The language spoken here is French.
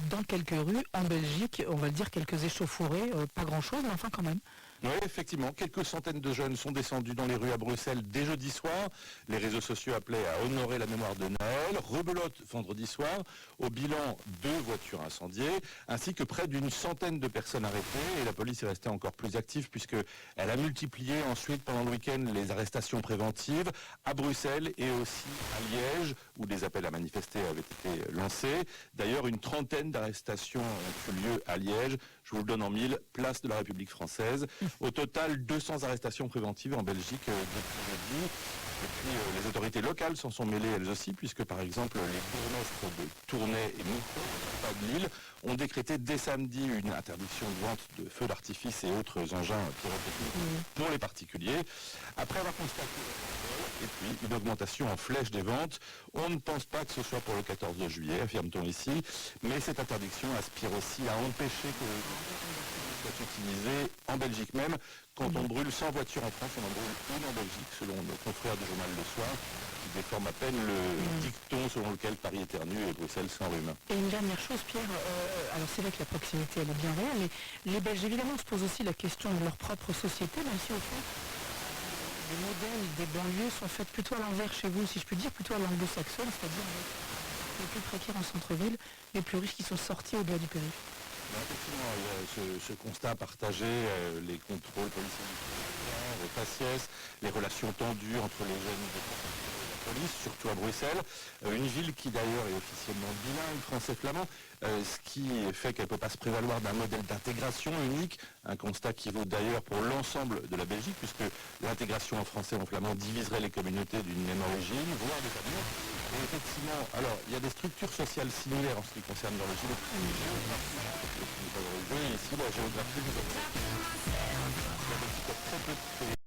dans quelques rues en Belgique, on va le dire quelques échauffourées, pas grand-chose, mais enfin quand même. Oui, effectivement, quelques centaines de jeunes sont descendus dans les rues à Bruxelles dès jeudi soir. Les réseaux sociaux appelaient à honorer la mémoire de Noël. Rebelote vendredi soir. Au bilan, 2 voitures incendiées, ainsi que près d'une centaine de personnes arrêtées. Et la police est restée encore plus active puisqu'elle a multiplié ensuite pendant le week-end les arrestations préventives à Bruxelles et aussi à Liège, où des appels à manifester avaient été lancés. D'ailleurs, une trentaine d'arrestations ont eu lieu à Liège. Je vous le donne en mille, place de la République française. Au total, 200 arrestations préventives en Belgique depuis jeudi. Et puis les autorités locales s'en sont mêlées elles aussi, puisque par exemple les bourgmestres de Tournai et Moucron, pas de Lille, ont décrété dès samedi une interdiction de vente de feux d'artifice et autres engins pyrotechniques pour les particuliers. Après avoir constaté et puis une augmentation en flèche des ventes, on ne pense pas que ce soit pour le 14 juillet, affirme-t-on ici, mais cette interdiction aspire aussi à empêcher que soit utilisé en Belgique même. Quand on brûle 100 voitures en France, on en brûle une en Belgique, selon nos confrères du journal Le Soir, qui déforme à peine le dicton selon lequel Paris éternue et Bruxelles s'enrhume. Et une dernière chose, Pierre, alors c'est vrai que la proximité elle est bien réelle, mais les Belges évidemment se posent aussi la question de leur propre société, même si au fond les modèles des banlieues sont faits plutôt à l'envers chez vous, si je puis dire, plutôt à l'anglo-saxonne, c'est-à-dire les plus précaires en centre-ville, les plus riches qui sont sortis au-delà du périph'. Effectivement, il y a ce constat partagé, les contrôles policiers, les faciès, les relations tendues entre les jeunes et la police, surtout à Bruxelles, une ville qui d'ailleurs est officiellement bilingue, français-flamand, ce qui fait qu'elle ne peut pas se prévaloir d'un modèle d'intégration unique, un constat qui vaut d'ailleurs pour l'ensemble de la Belgique, puisque l'intégration en français et en flamand diviserait les communautés d'une même origine, voire des familles. Et effectivement, alors, il y a des structures sociales similaires en ce qui concerne l'origine. Ici, la géographie, vous avez très peu de